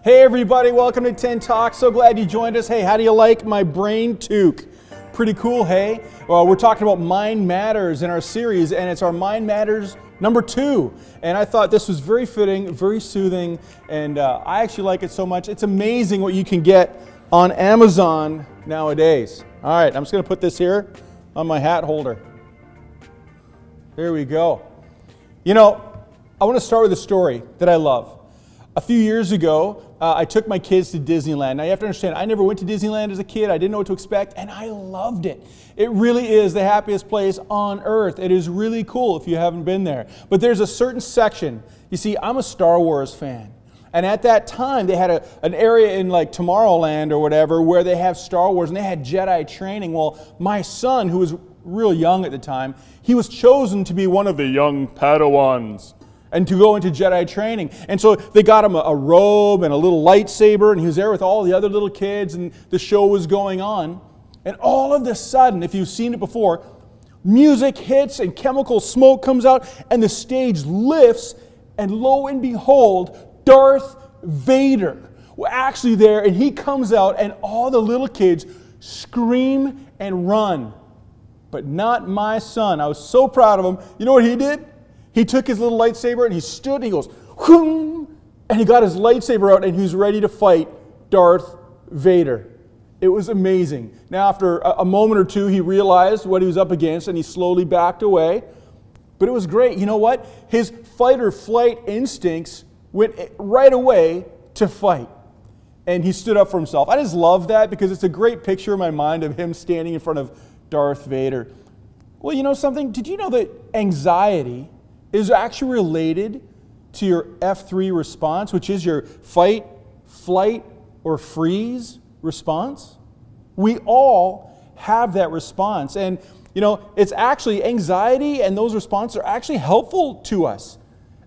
Hey everybody, welcome to 10 Talks. So glad you joined us. Hey, how do you like my brain toque? Pretty cool, hey? Well, we're talking about Mind Matters in our series, and it's our Mind Matters number 2. And I thought this was very fitting, very soothing, and I actually like it so much. It's amazing what you can get on Amazon nowadays. All right, I'm just going to put this here on my hat holder. There we go. You know, I want to start with a story that I love. A few years ago, I took my kids to Disneyland. Now you have to understand, I never went to Disneyland as a kid. I didn't know what to expect, and I loved it. It really is the happiest place on earth. It is really cool if you haven't been there. But there's a certain section. You see, I'm a Star Wars fan. And at that time, they had an area in like Tomorrowland or whatever where they have Star Wars and they had Jedi training. Well, my son, who was real young at the time, he was chosen to be one of the young Padawans and to go into Jedi training. And so they got him a robe and a little lightsaber, and he was there with all the other little kids, and the show was going on. And all of a sudden, if you've seen it before, music hits and chemical smoke comes out, and the stage lifts, and lo and behold, Darth Vader was actually there, and he comes out, and all the little kids scream and run. But not my son. I was so proud of him. You know what he did? He took his little lightsaber and he stood and he goes, whoom, and he got his lightsaber out and he was ready to fight Darth Vader. It was amazing. Now, after a moment or two, he realized what he was up against and he slowly backed away. But it was great. You know what? His fight or flight instincts went right away to fight. And he stood up for himself. I just love that because it's a great picture in my mind of him standing in front of Darth Vader. Well, you know something? Did you know that anxiety is actually related to your F3 response, which is your fight, flight, or freeze response? We all have that response. And, you know, it's actually anxiety and those responses are actually helpful to us.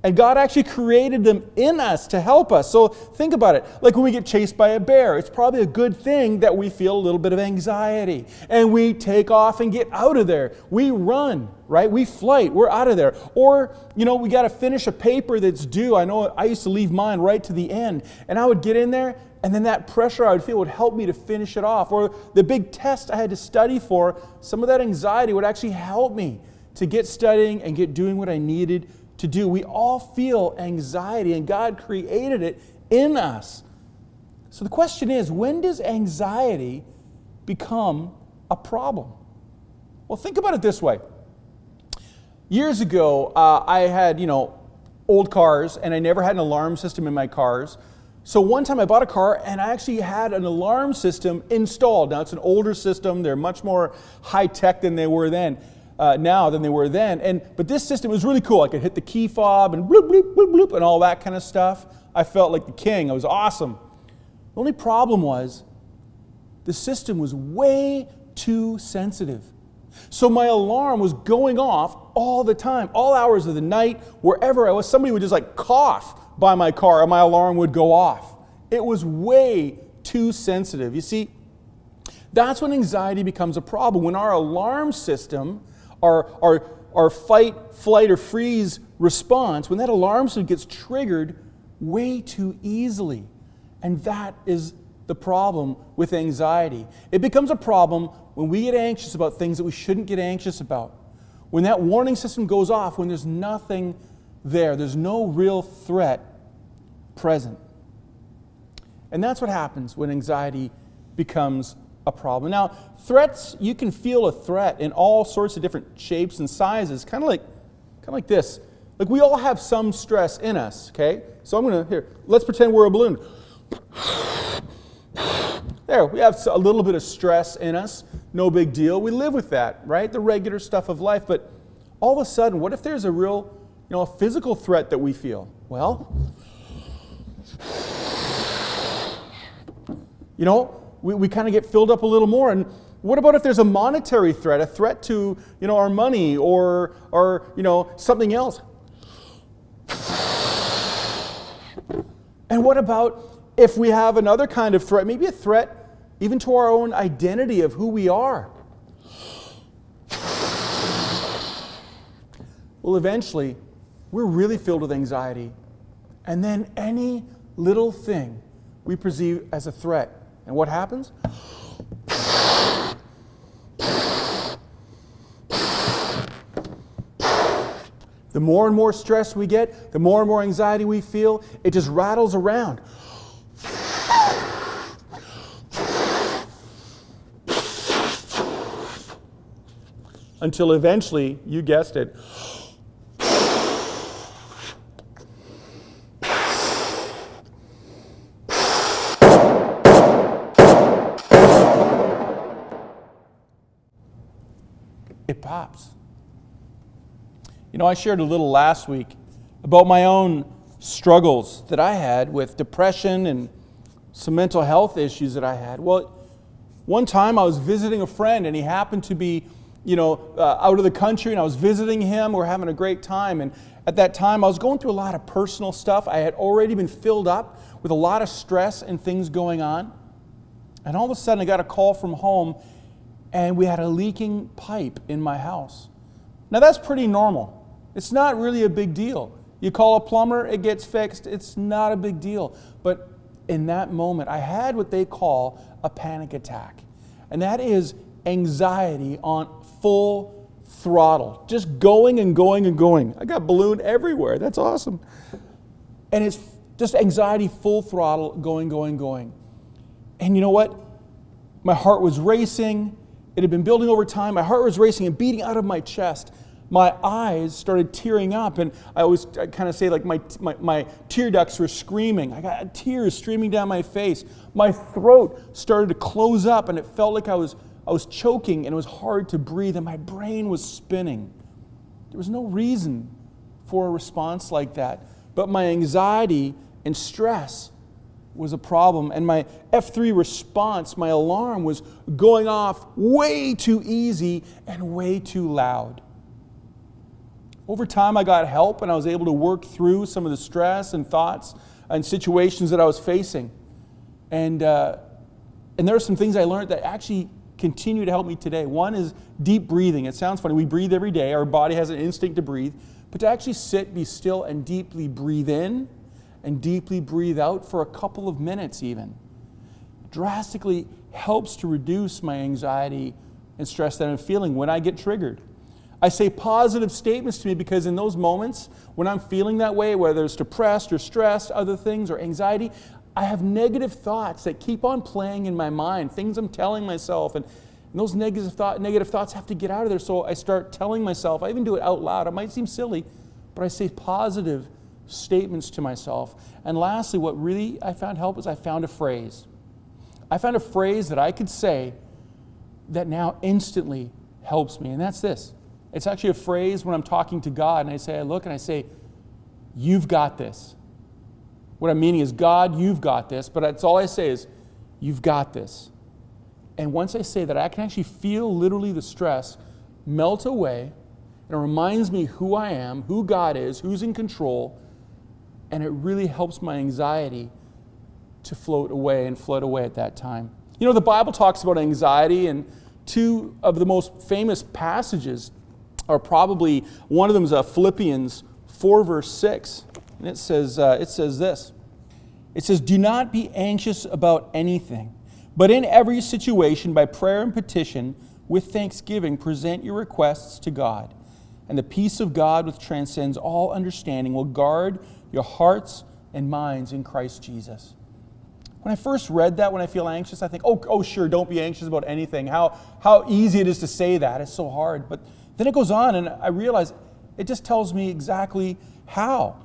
And God actually created them in us to help us. So think about it. Like when we get chased by a bear, it's probably a good thing that we feel a little bit of anxiety. And we take off and get out of there. We run, right? We flight. We're out of there. Or, you know, we got to finish a paper that's due. I know I used to leave mine right to the end. And I would get in there, and then that pressure I would feel would help me to finish it off. Or the big test I had to study for, some of that anxiety would actually help me to get studying and get doing what I needed to do. We all feel anxiety, and God created it in us. So the question is, when does anxiety become a problem? Well, think about it this way. Years ago, I had, old cars, and I never had an alarm system in my cars. So one time I bought a car, and I actually had an alarm system installed. Now, it's an older system. They're much more high-tech than they were then. Now than they were then. But this system was really cool. I could hit the key fob and bloop, bloop, bloop, bloop, and all that kind of stuff. I felt like the king. It was awesome. The only problem was the system was way too sensitive. So my alarm was going off all the time, all hours of the night, wherever I was. Somebody would just like cough by my car and my alarm would go off. It was way too sensitive. You see, that's when anxiety becomes a problem. When our alarm system, our fight, flight, or freeze response, when that alarm system gets triggered way too easily. And that is the problem with anxiety. It becomes a problem when we get anxious about things that we shouldn't get anxious about. When that warning system goes off, when there's nothing there, there's no real threat present. And that's what happens when anxiety becomes a problem. Now, threats, you can feel a threat in all sorts of different shapes and sizes, kind of like this. Like we all have some stress in us, okay? So let's pretend we're a balloon. There, we have a little bit of stress in us, no big deal. We live with that, right? The regular stuff of life. But all of a sudden, what if there's a real, a physical threat that we feel? Well, we kind of get filled up a little more. And what about if there's a monetary threat, a threat to, our money or something else? And what about if we have another kind of threat, maybe a threat even to our own identity of who we are? Well, eventually, we're really filled with anxiety. And then any little thing we perceive as a threat. And what happens? The more and more stress we get, the more and more anxiety we feel, it just rattles around. Until eventually, you guessed it, it pops. I shared a little last week about my own struggles that I had with depression and some mental health issues that I had. Well, one time I was visiting a friend and he happened to be, out of the country, and I was visiting him. We were having a great time. And at that time, I was going through a lot of personal stuff. I had already been filled up with a lot of stress and things going on. And all of a sudden, I got a call from home, and we had a leaking pipe in my house. Now, that's pretty normal. It's not really a big deal. You call a plumber, it gets fixed. It's not a big deal. But in that moment, I had what they call a panic attack. And that is anxiety on full throttle. Just going and going and going. I got balloon everywhere. That's awesome. And it's just anxiety full throttle, going, going, going. And you know what? My heart was racing. It had been building over time. My heart was racing and beating out of my chest. My eyes started tearing up, and I kind of say like my tear ducts were screaming. I got tears streaming down my face. My throat started to close up, and it felt like I was choking, and it was hard to breathe, and my brain was spinning. There was no reason for a response like that, but my anxiety and stress was a problem, and my F3 response, my alarm, was going off way too easy and way too loud. Over time, I got help, and I was able to work through some of the stress and thoughts and situations that I was facing. And there are some things I learned that actually continue to help me today. One is deep breathing. It sounds funny. We breathe every day. Our body has an instinct to breathe. But to actually sit, be still, and deeply breathe in and deeply breathe out for a couple of minutes even drastically helps to reduce my anxiety and stress that I'm feeling when I get triggered. I say positive statements to me because in those moments when I'm feeling that way, whether it's depressed or stressed, other things, or anxiety, I have negative thoughts that keep on playing in my mind, things I'm telling myself, and those negative thoughts have to get out of there. So I start telling myself, I even do it out loud. It might seem silly, but I say positive statements to myself. And lastly, what really I found help is I found a phrase. I found a phrase that I could say that now instantly helps me, and that's this. It's actually a phrase when I'm talking to God, and I look and I say, you've got this. What I'm meaning is, God, you've got this, but that's all I say is, you've got this. And once I say that, I can actually feel literally the stress melt away, and it reminds me who I am, who God is, who's in control, and it really helps my anxiety to float away and float away at that time. The Bible talks about anxiety, and two of the most famous passages are probably, one of them is Philippians 4 verse 6. And it says this. It says, do not be anxious about anything, but in every situation by prayer and petition with thanksgiving present your requests to God. And the peace of God which transcends all understanding will guard your hearts and minds in Christ Jesus. When I first read that, when I feel anxious, I think, oh sure, don't be anxious about anything. How easy it is to say that. It's so hard. But then it goes on, and I realize it just tells me exactly how.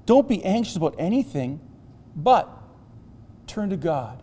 Don't be anxious about anything, but turn to God.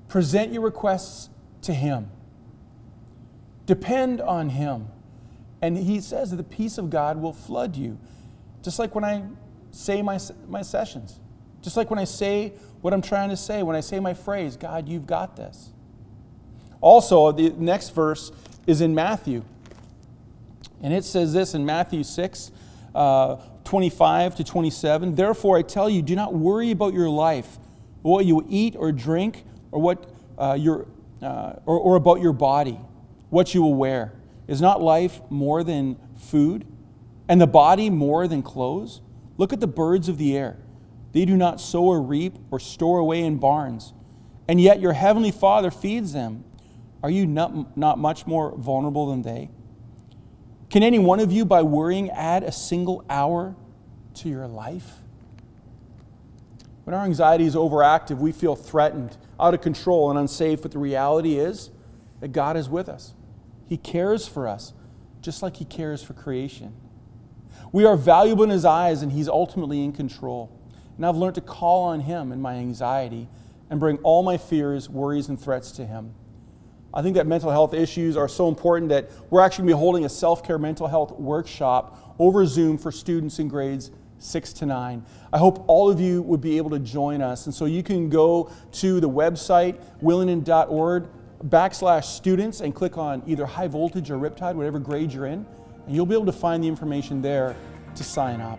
Present your requests to Him. Depend on Him. And He says that the peace of God will flood you. Just like when I say my sessions. Just like when I say what I'm trying to say, when I say my phrase, God, you've got this. Also, the next verse is in Matthew. And it says this in Matthew 6, 25 to 27. Therefore, I tell you, do not worry about your life, what you will eat or drink, or what or about your body, what you will wear. Is not life more than food, and the body more than clothes? Look at the birds of the air. They do not sow or reap or store away in barns, and yet your heavenly Father feeds them. Are you not much more vulnerable than they? Can any one of you, by worrying, add a single hour to your life? When our anxiety is overactive, we feel threatened, out of control, and unsafe, but the reality is that God is with us. He cares for us, just like He cares for creation. We are valuable in His eyes, and He's ultimately in control. And I've learned to call on Him in my anxiety and bring all my fears, worries, and threats to Him. I think that mental health issues are so important that we're actually going to be holding a self-care mental health workshop over Zoom for students in grades 6 to 9. I hope all of you would be able to join us. And so you can go to the website, willington.org/students, and click on either high voltage or Riptide, whatever grade you're in, and you'll be able to find the information there to sign up.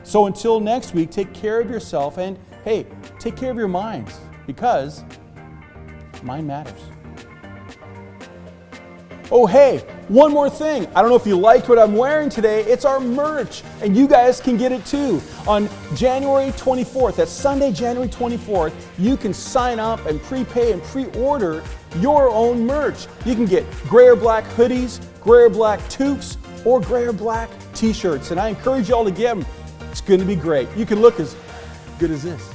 So until next week, take care of yourself, and hey, take care of your minds, because mind matters. Oh hey, one more thing. I don't know if you liked what I'm wearing today. It's our merch, and you guys can get it too. On January 24th, that's Sunday, January 24th, you can sign up and prepay and pre-order your own merch. You can get gray or black hoodies, gray or black toques, or gray or black t-shirts, and I encourage you all to get them. It's going to be great. You can look as good as this.